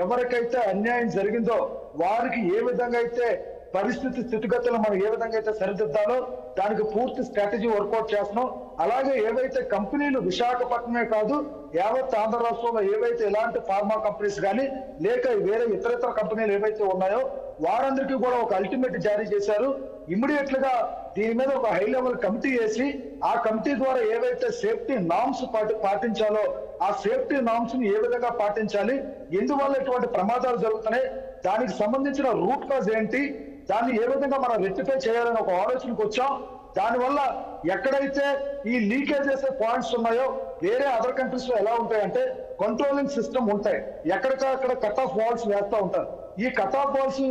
ఎవరికైతే అన్యాయం జరిగిందో వారికి ఏ విధంగా అయితే స్థితిగతులు మనం ఏ విధంగా అయితే సరిదిద్దాలో దానికి పూర్తి స్ట్రాటజీ వర్కౌట్ చేస్తున్నాం. అలాగే ఏవైతే కంపెనీలు విశాఖపట్నమే కాదు యావత్ ఆంధ్ర రాష్ట్రంలో ఏవైతే ఎలాంటి ఫార్మా కంపెనీస్ కానీ లేక వేరే ఇతర కంపెనీలు ఏవైతే ఉన్నాయో వారందరికీ కూడా ఒక అల్టిమేట్ జారీ చేశారు. ఇమ్మీడియట్ గా దీని మీద ఒక హై లెవెల్ కమిటీ వేసి ఆ కమిటీ ద్వారా ఏవైతే సేఫ్టీ నార్మ్స్ పాటించాలో ఆ సేఫ్టీ నార్మ్స్ ని ఏ విధంగా పాటించాలి, ఎందువల్ల ఇటువంటి ప్రమాదాలు జరుగుతున్నాయి, దానికి సంబంధించిన రూట్ కాజ్ ఏంటి, దాన్ని ఏ విధంగా మనం రెక్టిఫై చేయాలని ఒక ఆలోచనకు వచ్చాం. దానివల్ల ఎక్కడైతే ఈ లీకేజ్ చేసే పాయింట్స్ ఉన్నాయో వేరే అదర్ కంట్రీస్ లో ఎలా ఉంటాయంటే కంట్రోలింగ్ సిస్టమ్ ఉంటాయి, ఎక్కడికక్కడ కట్ ఆఫ్ వాల్స్ వేస్తూ ఉంటారు. ఈ కట్ ఆఫ్ వాల్స్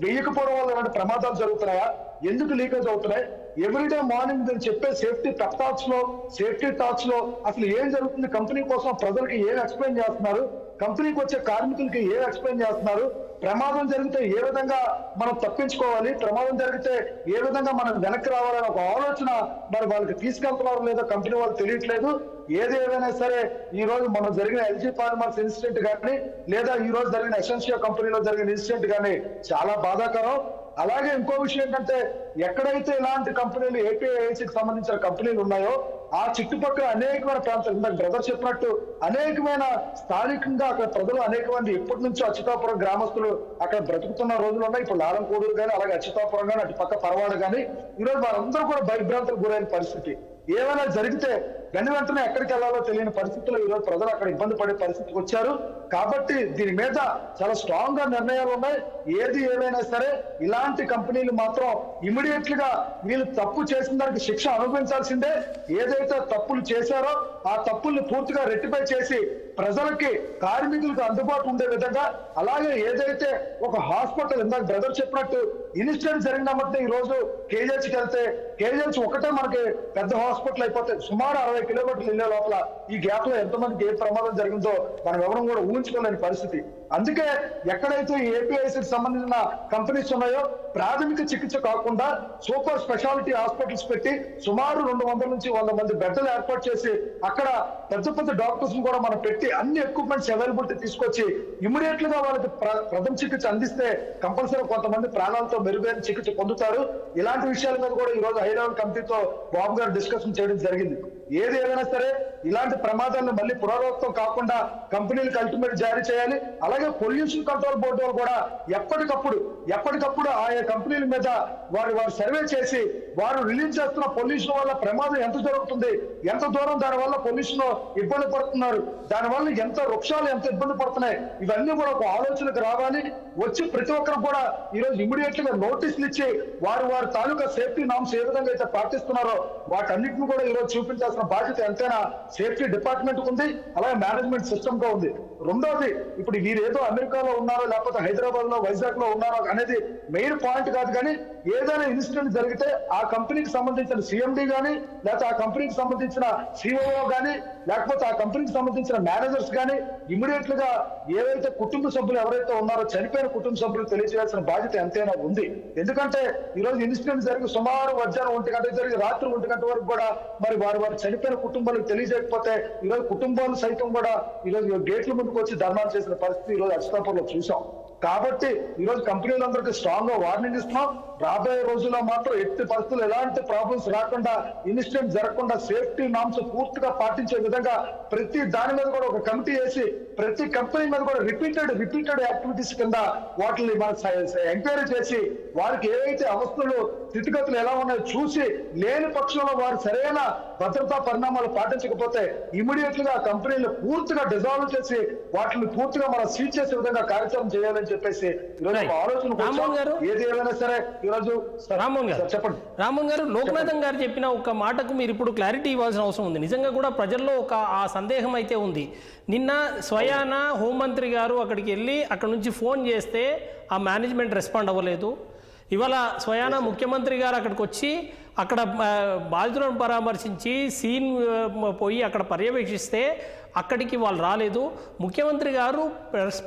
వేయకపోవడం వల్ల ఇలాంటి ప్రమాదాలు జరుగుతున్నాయా, ఎందుకు లీకేజ్ అవుతున్నాయి, ఎవ్రీడే మార్నింగ్ నేను చెప్పే సేఫ్టీ టాక్స్ లో సేఫ్టీ టాక్స్ లో అసలు ఏం జరుగుతుంది, కంపెనీ కోసం ప్రజలకి ఏం ఎక్స్ప్లెయిన్ చేస్తున్నారు, కంపెనీకి వచ్చే కార్మికులకి ఏం ఎక్స్ప్లెయిన్ చేస్తున్నారు, ప్రమాదం జరిగితే ఏ విధంగా మనం తప్పించుకోవాలి, ప్రమాదం జరిగితే ఏ విధంగా మనం వెనక్కి రావాలని ఒక ఆలోచన మరి వాళ్ళకి తీసుకెళ్తున్నారు లేదో కంపెనీ వాళ్ళు తెలియట్లేదు. ఏది ఏదైనా సరే ఈ రోజు మనం జరిగిన ఎల్జీ పాలిమర్స్ ఇన్సిడెంట్ కానీ లేదా ఈ రోజు జరిగిన ఎసెన్షియా కంపెనీలో జరిగిన ఇన్సిడెంట్ కానీ చాలా బాధాకరం. అలాగే ఇంకో విషయం ఏంటంటే ఎక్కడైతే ఇలాంటి కంపెనీలు ఏపీఐఐసికి సంబంధించిన కంపెనీలు ఉన్నాయో ఆ చుట్టుపక్కల అనేకమైన ప్రాంతాలు, ఇందాక బ్రదర్ చెప్పినట్టు అనేకమైన స్థానికంగా అక్కడ ప్రజలు అనేక మంది ఎప్పటి నుంచో అచ్యుతాపురం గ్రామస్తులు అక్కడ బ్రతుకుతున్న రోజులు ఉన్నాయి. ఇప్పుడు లారంకోడూరు కానీ అలాగే అచ్యుతాపురం కానీ అటు పక్క పరవాడు కానీ ఈరోజు వారందరూ కూడా భయభ్రాంతులకు గురైన పరిస్థితి. ఏమైనా జరిగితే వెంటనే ఎక్కడికి వెళ్లాలో తెలియని పరిస్థితుల్లో ఈరోజు ప్రజలు అక్కడ ఇబ్బంది పడే పరిస్థితికి వచ్చారు. కాబట్టి దీని మీద చాలా స్ట్రాంగ్ గా నిర్ణయాలు ఉన్నాయి. ఏది ఏమైనా సరే ఇలాంటి కంపెనీలు మాత్రం ఇమీడియట్ గా వీళ్ళు తప్పు చేసిన దానికి శిక్ష అనుభవించాల్సిందే. ఏదైతే తప్పులు చేశారో ఆ తప్పుల్ని పూర్తిగా రెక్టిఫై చేసి ప్రజలకి కార్మికులకు అందుబాటు ఉండే విధంగా, అలాగే ఏదైతే ఒక హాస్పిటల్ ఇందాక బ్రదర్ చెప్పినట్టు ఇన్సిడెంట్ జరిగినప్పుడు ఈ రోజు కేజీహెచ్కి వెళ్తే కేజీహెచ్ ఒకటే మనకి పెద్ద హాస్పిటల్ అయిపోతే సుమారు 60 కిలోమీటర్లు వెళ్ళే లోపల ఈ గ్యాప్ లో ఎంతమందికి ఏ ప్రమాదం జరిగిందో మనం ఎవరం కూడా ఊహించుకోలేని పరిస్థితి. అందుకే ఎక్కడైతే ఏపీఐసికి సంబంధించిన కంపెనీస్ ఉన్నాయో ప్రాథమిక చికిత్స కాకుండా సూపర్ స్పెషాలిటీ హాస్పిటల్స్ పెట్టి సుమారు 200 నుంచి 100 మంది బెడ్లు ఏర్పాటు చేసి అక్కడ పెద్ద డాక్టర్స్ కూడా మనం పెట్టి అన్ని ఎక్విప్మెంట్స్ అవైలబిలిటీ తీసుకొచ్చి ఇమీడియట్ గా వాళ్ళకి ప్రథమ చికిత్స అందిస్తే కంపల్సరీ కొంతమంది ప్రాణాలతో మెరుగైన చికిత్స పొందుతారు. ఇలాంటి విషయాల మీద కూడా ఈ రోజు హై లెవెల్ కమిటీతో బాబు గారు డిస్కషన్ చేయడం జరిగింది. ఏది ఏదైనా సరే ఇలాంటి ప్రమాదాలను మళ్ళీ పునరావృతం కాకుండా కంపెనీలకు అల్టిమేట్ జారీ చేయాలి. అలాగే పొల్యూషన్ కంట్రోల్ బోర్డు వాళ్ళు కూడా ఎప్పటికప్పుడు ఆయా కంపెనీల మీద వారు సర్వే చేసి వారు రిలీజ్ చేస్తున్న పొల్యూషన్ వల్ల ప్రమాదం ఎంత జరుగుతుంది, ఎంత దూరం దాని వల్ల పొల్యూషన్ ఇబ్బంది పడుతున్నారు, దానివల్ల ఎంత వృక్షాలు ఎంత ఇబ్బంది పడుతున్నాయి, ఇవన్నీ కూడా ఒక ఆలోచనకు రావాలి. వచ్చి ప్రతి ఒక్కరు కూడా ఈరోజు ఇమీడియట్ గా నోటీసులు ఇచ్చి వారి తాలూకా సేఫ్టీ నామ్స్ ఏ విధంగా అయితే పాటిస్తున్నారో వాటన్నిటిని కూడా ఈరోజు చూపించాల్సిన బాధ్యత ఎంతైనా సేఫ్టీ డిపార్ట్మెంట్ ఉంది, అలాగే మేనేజ్మెంట్ సిస్టమ్ గా ఉంది. రెండోది, ఇప్పుడు వీరు ఏదో అమెరికాలో ఉన్నారో లేకపోతే హైదరాబాద్ లో వైజాగ్ లో ఉన్నారో అనేది మెయిన్ పాయింట్ కాదు. కానీ ఏదైనా ఇన్సిడెంట్ జరిగితే ఆ కంపెనీకి సంబంధించిన సిఎండి కానీ లేకపోతే ఆ కంపెనీకి సంబంధించిన సిఓఓ కానీ లేకపోతే ఆ కంపెనీకి సంబంధించిన మేనేజర్స్ కానీ ఇమీడియట్ గా ఏవైతే కుటుంబ సభ్యులు ఎవరైతే ఉన్నారో చనిపోయిన కుటుంబ సభ్యులు తెలియజేయాల్సిన బాధ్యత ఎంతైనా ఉంది. ఎందుకంటే ఈరోజు ఇన్సిడెంట్ జరిగి సుమారు మధ్యాహ్నం 1 గంట జరిగి రాత్రి 1 గంట వరకు కూడా మరి వారు చనిపోయిన కుటుంబాలకు తెలియజేయకపోతే ఈరోజు కుటుంబాలు సైతం కూడా ఈరోజు గేట్ల ముందుకు వచ్చి ధర్నాలు చేసిన పరిస్థితి ఈరోజు అచ్యుతాపురంలో చూసాం. కాబట్టి ఈరోజు కంపెనీలందరికీ స్ట్రాంగ్ గా వార్నింగ్ ఇస్తున్నాం. రాబోయే రోజుల్లో మాత్రం ఎట్టి పరిస్థితులు ఎలాంటి ప్రాబ్లమ్స్ రాకుండా ఇన్సిడెంట్ జరగకుండా సేఫ్టీ నామ్స్ పూర్తిగా పాటించే విధంగా ప్రతి దాని మీద కూడా ఒక కమిటీ వేసి ప్రతి కంపెనీ మీద కూడా రిపీటెడ్ యాక్టివిటీస్ కింద వాటిని మన ఎంక్వైరీ చేసి వారికి ఏవైతే అవస్థలు స్థితిగతులు ఎలా ఉన్నాయో చూసి లేని పక్షంలో వారు సరైన భద్రతా పరిణామాలు పాటించకపోతే ఇమీడియట్ గా కంపెనీలు పూర్తిగా డిజాల్వ్ చేసి వాటిని పూర్తిగా మనం సీజ్ చేసే విధంగా కార్యక్రమం చేయాలని చెప్పేసి ఈరోజు ఆలోచన ఏది ఏదైనా సరే ఈరోజు చెప్పండి. రామ్మోహన్ గారు, లోక్నాథన్ గారు చెప్పిన ఒక మాటకు మీరు ఇప్పుడు క్లారిటీ ఇవ్వాల్సిన అవసరం ఉంది. నిజంగా కూడా ప్రజల్లో ఒక ఆ సందేహం అయితే ఉంది. నిన్న స్వయాన హోంమంత్రి గారు అక్కడికి వెళ్ళి అక్కడ నుంచి ఫోన్ చేస్తే ఆ మేనేజ్మెంట్ రెస్పాండ్ అవ్వలేదు. ఇవాళ స్వయాన ముఖ్యమంత్రి గారు అక్కడికి వచ్చి అక్కడ బాధితులను పరామర్శించి సీన్ పోయి అక్కడ పర్యవేక్షిస్తే అక్కడికి వాళ్ళు రాలేదు. ముఖ్యమంత్రి గారు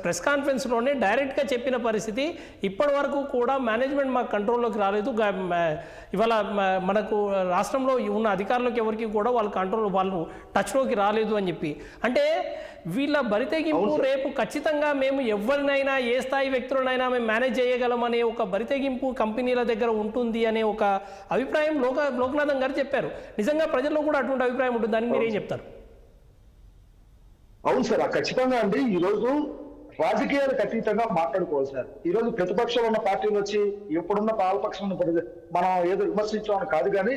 ప్రెస్ కాన్ఫరెన్స్లోనే డైరెక్ట్గా చెప్పిన పరిస్థితి, ఇప్పటి వరకు కూడా మేనేజ్మెంట్ మా కంట్రోల్లోకి రాలేదు, ఇవాళ మనకు రాష్ట్రంలో ఉన్న అధికారులకు ఎవరికి కూడా వాళ్ళు టచ్లోకి రాలేదు అని చెప్పి. అంటే వీళ్ళ బరితెగింపు రేపు ఖచ్చితంగా మేము ఎవరినైనా ఏ స్థాయి వ్యక్తులనైనా మేము మేనేజ్ చేయగలమనే ఒక బరితెగింపు కంపెనీల దగ్గర ఉంటుంది అనే ఒక అభిప్రాయం లోకనాథన్ గారు చెప్పారు. నిజంగా ప్రజల్లో కూడా అటువంటి అభిప్రాయం ఉంటుందని మీరేం చెప్తారు? అవును సార్, ఖచ్చితంగా అండి. ఈ రోజు రాజకీయాలకు అతీతంగా మాట్లాడుకోవాలి సార్. ఈ రోజు ప్రతిపక్షంలో ఉన్న పార్టీలు వచ్చి ఇప్పుడున్న పాలపక్షం మనం ఏదో విమర్శించామని కాదు, కానీ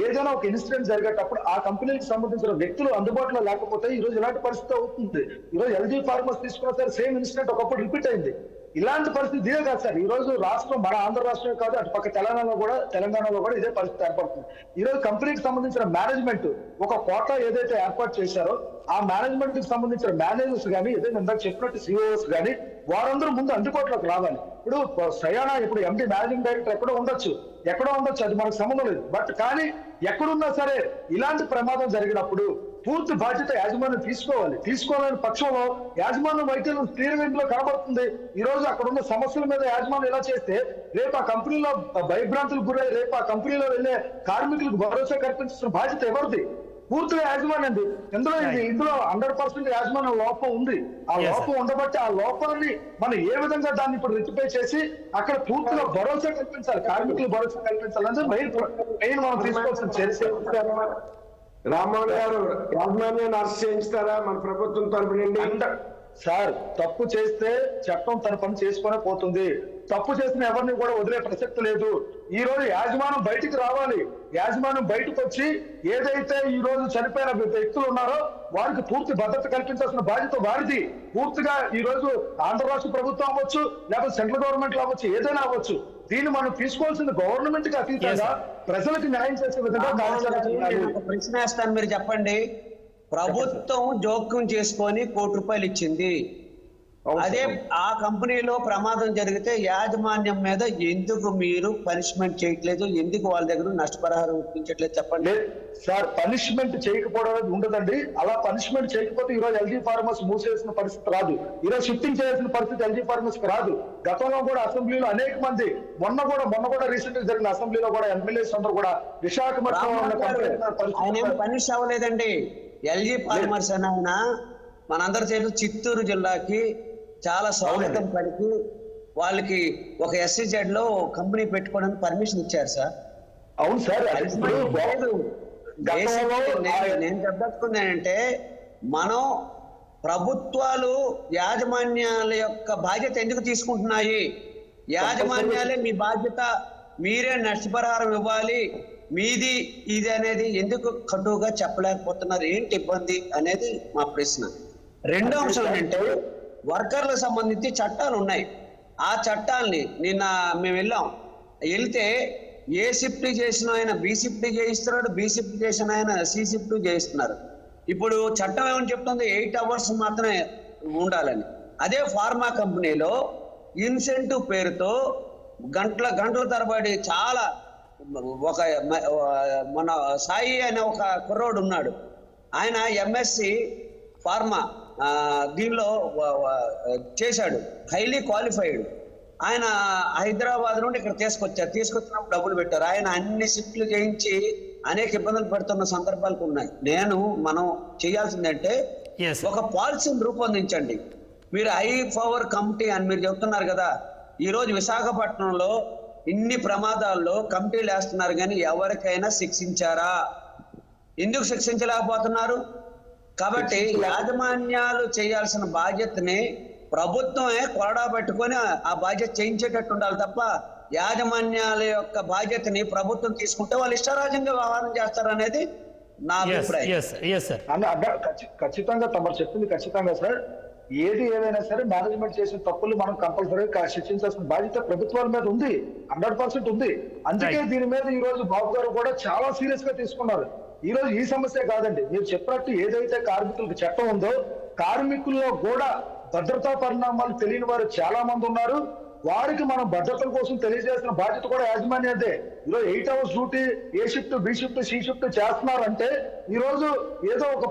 ఏదైనా ఒక ఇన్సిడెంట్ జరిగేటప్పుడు ఆ కంపెనీకి సంబంధించిన వ్యక్తులు అందుబాటులో లేకపోతే ఈ రోజు ఇలాంటి పరిస్థితి అవుతుంది. ఈ రోజు ఎల్జీ ఫార్మర్స్ తీసుకున్న సార్ సేమ్ ఇన్సిడెంట్ ఒకప్పుడు రిపీట్ అయింది. ఇలాంటి పరిస్థితి ఇదే కాదు సార్. ఈ రోజు రాష్ట్రం, మన ఆంధ్ర రాష్ట్రమే కాదు, అటు పక్క తెలంగాణలో కూడా ఇదే పరిస్థితి ఏర్పడుతుంది. ఈ రోజు కంపెనీకి సంబంధించిన మేనేజ్మెంట్ ఒక కోటా ఏదైతే ఏర్పాటు చేశారో ఆ మేనేజ్మెంట్ కి సంబంధించిన మేనేజర్స్ కానీ, ఏదైతే ఇందాక చెప్పినట్టు సిఓస్ కానీ, వారందరూ ముందు అందుబాటులోకి రావాలి. ఇప్పుడు సయానా ఇప్పుడు ఎండి మేనేజింగ్ డైరెక్టర్ ఎక్కడో ఉండొచ్చు, అది మనకు సంబంధం లేదు. బట్ కానీ ఎక్కడున్నా సరే ఇలాంటి ప్రమాదం జరిగినప్పుడు పూర్తి బాధ్యత యాజమాన్యం తీసుకోవాలని పక్షంలో యాజమాన్యం వైద్యులు క్లియర్ లో కనబడుతుంది. ఈ రోజు అక్కడ ఉన్న సమస్యల మీద యాజమాన్యం ఇలా చేస్తే రేపు ఆ కంపెనీలో భయభ్రాంతులకు గురై రేపు ఆ కంపెనీలో వెళ్లే కార్మికులకు భరోసా కల్పించిన బాధ్యత ఎవరిది? పూర్తిగా యాజమాన్యం. ఇందులో 100% యాజమాన్యం లోపం ఉంది. ఆ లోపం ఉండబట్టి ఆ లోపాన్ని మనం ఏ విధంగా దాన్ని ఇప్పుడు రెక్టిఫై చేసి అక్కడ పూర్తిగా భరోసా కల్పించాలి, కార్మికులు భరోసా కల్పించాలని మెయిన్ మనం తీసుకోవాల్సిన చర్య. రామ్మోహన్ గారు, యాజమాన్యాన్ని అరెస్ట్ చేయిస్తారా మన ప్రభుత్వం తరపు నుండి? సార్, తప్పు చేస్తే చట్టం తన పని చేసుకునే పోతుంది. తప్పు చేసిన ఎవరిని కూడా వదిలే ప్రసక్తి లేదు. ఈ రోజు యాజమాన్యం బయటికి రావాలి. యాజమాన్యం బయటకు వచ్చి ఏదైతే ఈ రోజు చనిపోయిన వ్యక్తులు ఉన్నారో వారికి పూర్తి భద్రత కల్పించాల్సిన బాధ్యత వారిది. పూర్తిగా ఈ రోజు ఆంధ్ర రాష్ట్ర ప్రభుత్వం అవ్వచ్చు, లేకపోతే సెంట్రల్ గవర్నమెంట్ అవ్వచ్చు, ఏదైనా అవ్వచ్చు, దీన్ని మనం తీసుకోవాల్సింది గవర్నమెంట్ కి అతీతంగా ప్రజలకు న్యాయం చేసే విధంగా. ప్రశ్న వేస్తాను, మీరు చెప్పండి. ప్రభుత్వం జోక్యం చేసుకొని ₹1 ఇచ్చింది. అదే ఆ కంపెనీలో ప్రమాదం జరిగితే యాజమాన్యం మీద ఎందుకు మీరు పనిష్మెంట్ చేయట్లేదు? ఎందుకు వాళ్ళ దగ్గర నష్టపరిహారం ఇప్పించట్లేదు? చెప్పండి సార్. పనిష్మెంట్ చేయకపోవడం ఉండదండి. అలా పనిష్మెంట్ చేయకపోతే ఈ రోజు ఎల్జీ ఫార్మర్స్ మూసేసిన పరిస్థితి రాదు. ఈ రోజు షిఫ్టింగ్ చేయాల్సిన పరిస్థితి ఎల్జీ ఫార్మర్స్ కి రాదు. గతంలో కూడా అసెంబ్లీలో అనేక మంది మొన్న కూడా రీసెంట్ గా జరిగిన అసెంబ్లీలో కూడా ఎమ్మెల్యేస్ అందరూ కూడా విశాఖపట్నం పనిష్ అవ్వలేదండి. ఎల్జీ ఫార్మర్స్ అని ఆయన మనందరి చేతి చిత్తూరు జిల్లాకి చాలా స్వాగతం పలికి వాళ్ళకి ఒక SEZ లో కంపెనీ పెట్టుకోవడానికి పర్మిషన్ ఇచ్చారు సార్. అవును సార్. నేను చెప్పదలుచుకుంది మనం ప్రభుత్వాలు యాజమాన్యాల యొక్క బాధ్యత ఎందుకు తీసుకుంటున్నాయి? యాజమాన్యాలే మీ బాధ్యత, మీరే నష్టపరిహారం ఇవ్వాలి, మీది ఇది అనేది ఎందుకు కటువుగా చెప్పలేకపోతున్నారు? ఏంటి ఇబ్బంది అనేది మా ప్రశ్న. రెండో అంశం ఏంటంటే వర్కర్లకు సంబంధించి చట్టాలు ఉన్నాయి. ఆ చట్టాలని నిన్న మేము వెళ్తే ఏ షిఫ్ట్ చేసిన ఆయన B షిఫ్ట్ చేయిస్తున్నాడు, B షిఫ్ట్ చేసిన ఆయన C షిఫ్ట్ చేయిస్తున్నారు. ఇప్పుడు చట్టం ఏమని చెప్తుంది? 8 hours మాత్రమే ఉండాలని. అదే ఫార్మా కంపెనీలో ఇన్సెంటివ్ పేరుతో గంటల తరబడి చాలా మన సాయి అనే ఒక కుర్రోడు ఉన్నాడు. ఆయన MSc ఫార్మా దీనిలో చేశాడు, హైలీ క్వాలిఫైడ్. ఆయన హైదరాబాద్ నుండి ఇక్కడ తీసుకొచ్చినప్పుడు డబ్బులు పెట్టారు. ఆయన అన్ని షిఫ్ట్లు చేయించి అనేక ఇబ్బందులు పెడుతున్న సందర్భాలు ఉన్నాయి. మనం చేయాల్సిందంటే ఒక పాలసీని రూపొందించండి. మీరు హై పవర్ కమిటీ అని మీరు చెప్తున్నారు కదా, ఈ రోజు విశాఖపట్నంలో ఇన్ని ప్రమాదాల్లో కమిటీలు వేస్తున్నారు, కానీ ఎవరికైనా శిక్షించారా? ఎందుకు శిక్షించలేకపోతున్నారు? కాబట్టి యాజమాన్యాలు చేయాల్సిన బాధ్యతని ప్రభుత్వమే కొరడా పెట్టుకొని ఆ బాధ్యత చేయించేటట్టు ఉండాలి తప్ప యాజమాన్యాల యొక్క బాధ్యతని ప్రభుత్వం తీసుకుంటే వాళ్ళు ఇష్టరాజ్యంగా వ్యవహారం చేస్తారనేది నా అభిప్రాయం. ఖచ్చితంగా తమరు చెప్పింది ఖచ్చితంగా సార్. ఏది ఏదైనా సరే మేనేజ్మెంట్ చేసిన తప్పులు మనం కంపల్సరీగా శిక్షించాల్సిన బాధ్యత ప్రభుత్వాల మీద ఉంది, 100% ఉంది. అందుకే దీని మీద ఈ రోజు బాబు గారు కూడా చాలా సీరియస్ గా తీసుకున్నారు. ఈ రోజు ఈ సమస్య కాదండి, మీరు చెప్పినట్టు ఏదైతే కార్మికులకు చట్టం ఉందో కార్మికుల్లో కూడా భద్రతా పరిణామాలు తెలియని వారు చాలా మంది ఉన్నారు. వారికి మనం భద్రతల కోసం తెలియజేసిన బాధ్యత కూడా యాజమాన్యదే. ఈరోజు 8 hours duty, A shift, B shift, C shift చేస్తున్నారంటే ఈ రోజు ఏదో ఒక